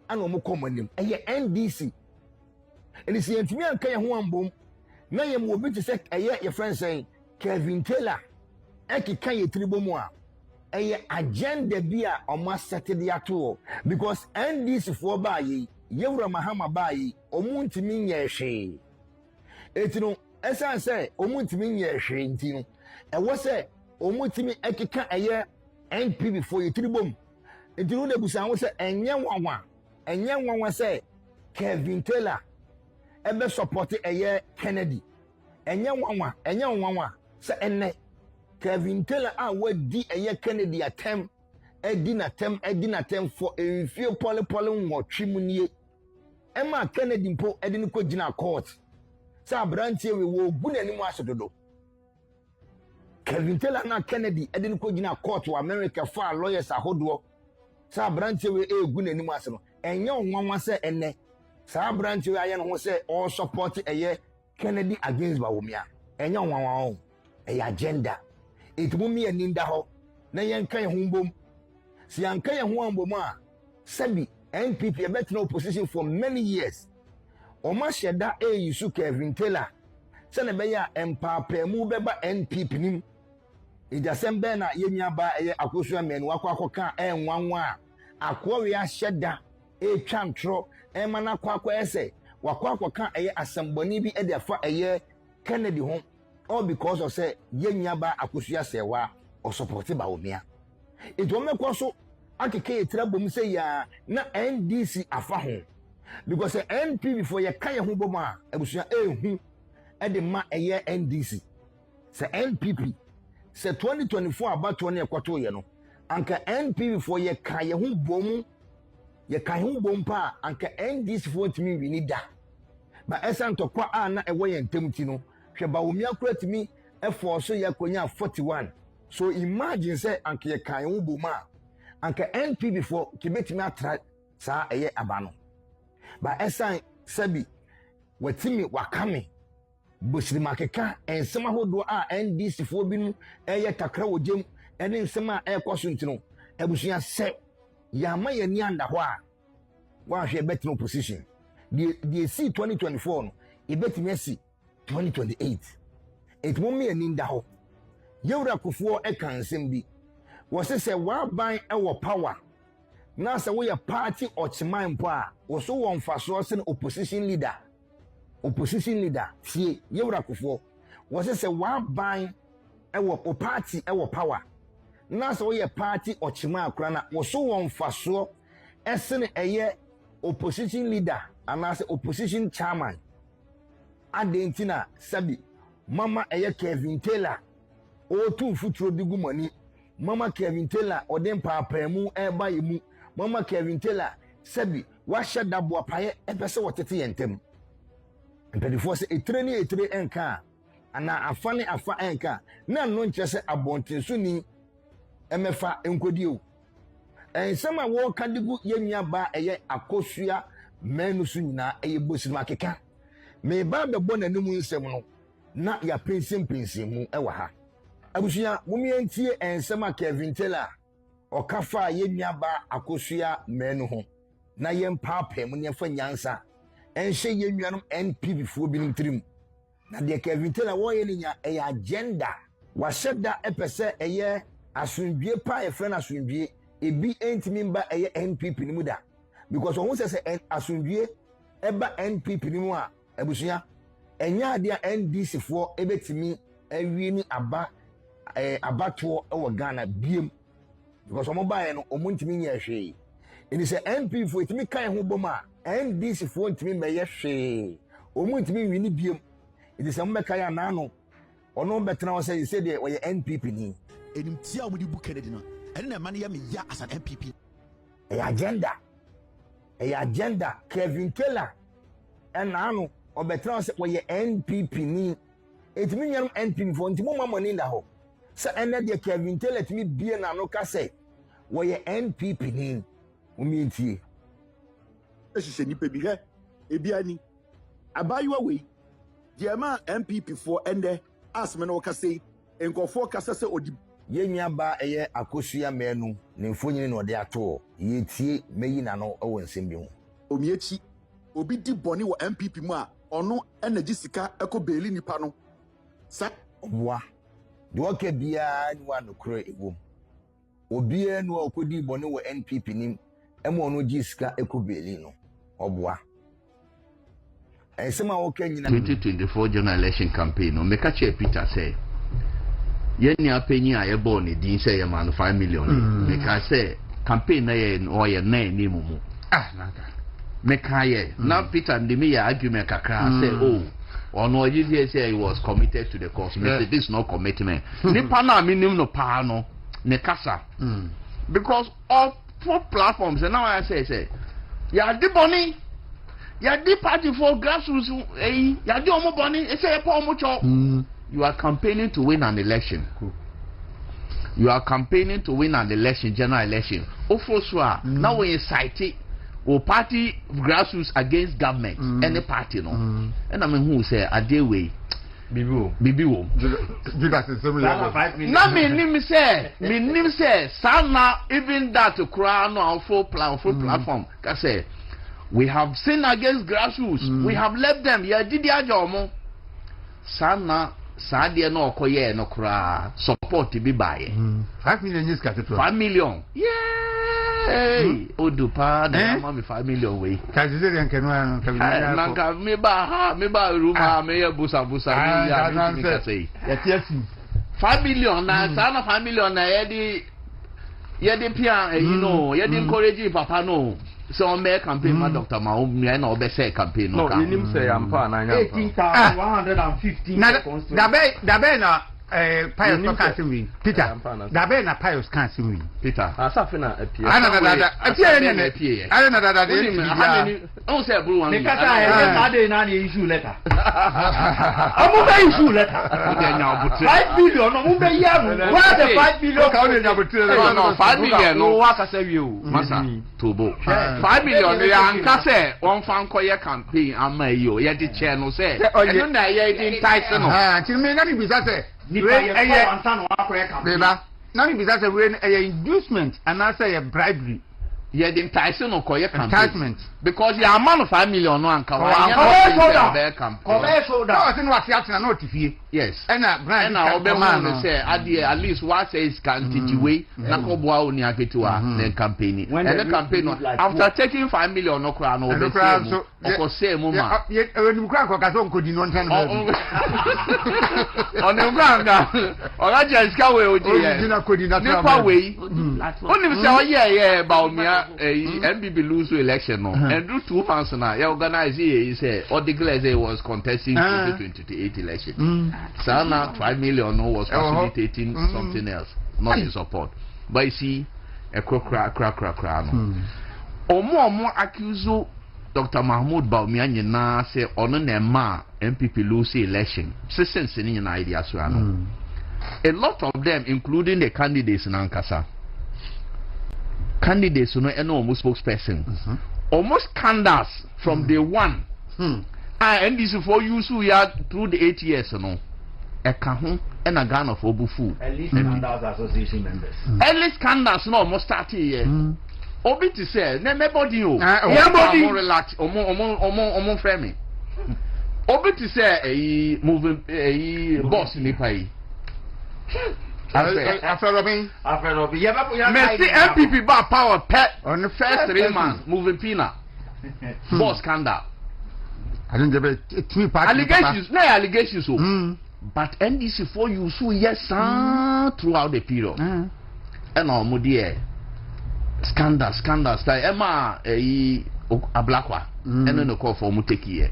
ana omo komonim eye NDC eni se yentimi anka ye ho ambom na ye mo obi te se eye ye friend say Kevin Taylor ekika ye tribomu a eye agenda bi a omo asete de ato because NDC for ba ye yewura mahama ba ye omo ntimi nye hwe etino esan say omo ntimi nye hwe ntino ewo say omo ntimi ekika eye NPP for ye tribom etino de busan wo say enye nwanwa say Kevin Taylor ebe support eye Kennedy enye nwanwa say enne Kevin Taylor a wadi eye Kennedy atem edina tem for enfie pole nwotwe munie ema Kennedy mpo edini ko gina court say abrantie we wo gu nanimu asododo Kevin Taylor na Kennedy edini ko gina court wa America for lawyers ahodo say abrantie we gu nanimu asono enye nwanwa say enne say abrantie we aye no ho say all support eye Kennedy against Bawumia enye nwanwa o eye agenda etumumi aninda ho na yenka ye humbom si yanka ye ho ambom a sabi NPP e bet no opposition for many years oma sheda yisu Kevin Taylor se na be ya empapemu beba NPP nim ijasembe na yemia ba eye Akosua Manu akwakoka enwanwa akwo ya sheda twantro mana akwa ese wakwakoka eye asemboni bi e fa eye Kennedy ho all because of say yenya ba Akosua sewa o support Bawumia eto mekwo akeke etrabom say ya na NDC afa ho because say NP before ye kan ye ho bom a abusua ehu e de ma eye NDC say NPP say 2024 abato na ekwato ye no anka NP before ye kan ye ho bom pa anka NDC for ntimi wi ni da ba esanto kwa na ewo ye ntemti no hwe Bawumia kuratimi force ye konya 41 so imagine say anka ye kan ho bom a anka NP before kibetimi atra sa eye abano ba esan sabi watimi wakame bosiri makeka ensema hodo a NDC fo binu eye takra wojem ene nsema ekoso ntino ebusua se yama ye ni anda ho a wa hwe betimi opposition die see 2024 no ebetimi asi 2028 etmomi ani nda ho yewura kofuo ekansem bi wo se wa ban ewo power na se wo ye party ochiman mpo a wo so won faso se opposition leader tie yewura kofuo wo se wa ban ewo party ewo power na se wo ye party ochiman akura na wo so won faso esene eye opposition leader ana se opposition chairman adentina sabi mama eye Kevin Taylor o tu futuro digu mani mama Kevin Taylor odem paapaamu eba yemu mama Kevin Taylor sabi wa shada bo apaye epese wotete yentem mpedifo se etre enka ana afane afa enka na no nche se abontenso ni emefa enkodie ensema wo kadigu yenya ba eye Akosua Manu su nyina eye bosi makeka me ba be bo nanim nsem no na ya pensim mu ewa ha abusua mumientie ensema Kevin Taylor okafa yenya ba Akosua Manu ho na yempapem ne fa nyansa enhye yennuanom NPP fo bi ntrim na de Kevin Taylor wo ye nya eye agenda wa sheda epese eye asundwie pa e friend asundwie ebi entimi mba eye NPP ni muda because won say asundwie eba NPP ni mu a abusua enya ade a NDC fo ebetimi awie ni abato ewo Ghana biem because omo bae no omo ntimi nya hwe eni se NPP fo etimi kan ho boma NDC fo ntimi meye hwe omo ntimi wi ni biem edi se mbeka ya na no ono betena wo say de wo ye NPP ni enim tia wo di bu Kennedy no ene na man ya me ya as an NPP agenda Kevin Taylor ena no obetena wo say wo ye NPP ni etimi nyarum NPP fo ntimi mo money nda ho sa ene de Kevin Taylor timi bie na no ka say wo ye NPP ni umientie ehihye nipa bi he ebiani abayiwa we de ma NPP for ende asme no ka say enkofo ka say odi Yenya ba eye Akosua Manu ne mfonyin no de ato yetie meyi na no wo nsem bi ho. Omiechi obi di boni wo MPP mu a ono energy sika eko beli nipa no. Sa Obwa. De oke bia ni wa no kro egom. Obi enu okodi boni wo NPP nim emo no gi sika eko beli no. Obwa. Ensema woke nyina 2024 general election campaign no make a Peter say yeni apenyi a ye born din say ye man 5 million make I say campaign na ye no ye na ni mumu make I now Peter ndi me ya argument kakra say oh ono you say he was committed to the cause this is not commitment nipa na minim no pa no ne kasa because of four platforms and now I say ya di boni ya di party for grassroots ya di omo boni e say pa omo cho. You are campaigning to win an election. You are campaigning to win an election, general election. Ofoswa, now when you cite it, or party grassroots against government, any party, no. And I mean, who say, a day way? Bibiwo. Now, me say, Sana, even that to crown on full platform. I say, we have sinned against grassroots. We have left them. Yeah, did ya jomo? Sana. Sadia no koye no kra support be buy 5 million is got 5 million. Yay! Odupa na mama 5 million we. Kazizerian kenwa nanka me ba ruma me ya busa ya me say. Ya 5 million na sana 5 million na ye di pia you know ye di encourage papa no. So on make campaign ma Dr. Manu me na obe say campaign no ka. No, nim say ampa na nya. 18,115 dabe na Pius can't win. Peter, dabe na Pius can't win. Peter. Asafe na appear. I don't know that. Oh say bro one. Because I dey na issue letter. Amu be issue letter. 5 billion no mu be yam. What the 5 billion ka only na butire no 5 million no wa ka say wi o. Masa tobo. 5 million ya anka say won fan koye campaign ama yi o. Ye di che no say. Eno na ye di entice no. Chimi na bi bisa say now you say we inducement and I say a bribery. Yeah, the enticing or enticement because you are man of 5 million no anka. Yes. And Obama say at least what says can way na ko boa oni aketua na campaign. And the campaign after taking 5 million no kra no be say o say mo ma. When you kra ko ka so nkodi no ntan ba. On the ground oga just ka we oji ye. Nipa we. Oni say oh ba omia MBB lose election no and do 2 months now you organize he say or declare he was contesting 2028 election. Sana 5 million no was facilitating something else, not in support. But you see a crack no. Omo accuse Dr. Mahmoud Bawumia nyina say ono na ma MPP lose election. Since any idea so no. A lot of them including the candidates in Ankasa. Candidates no almost spokesperson almost scandals from day one and this for you so ya through the 8 years no eka ho and a Ghana for bufu at least scandals association members at least scandals no almost started here obi to say na everybody o everybody relax omo frame me obi to say moving boss nipa yi after Robin, Messi MPP bar power pet on the first 3 months moving Pina. Boss scandal. I didn't get 3 parties. Allegations. But NDC for you so yes throughout the period. And our mudie scandal style. Emma a black one. And then the call for Muteki.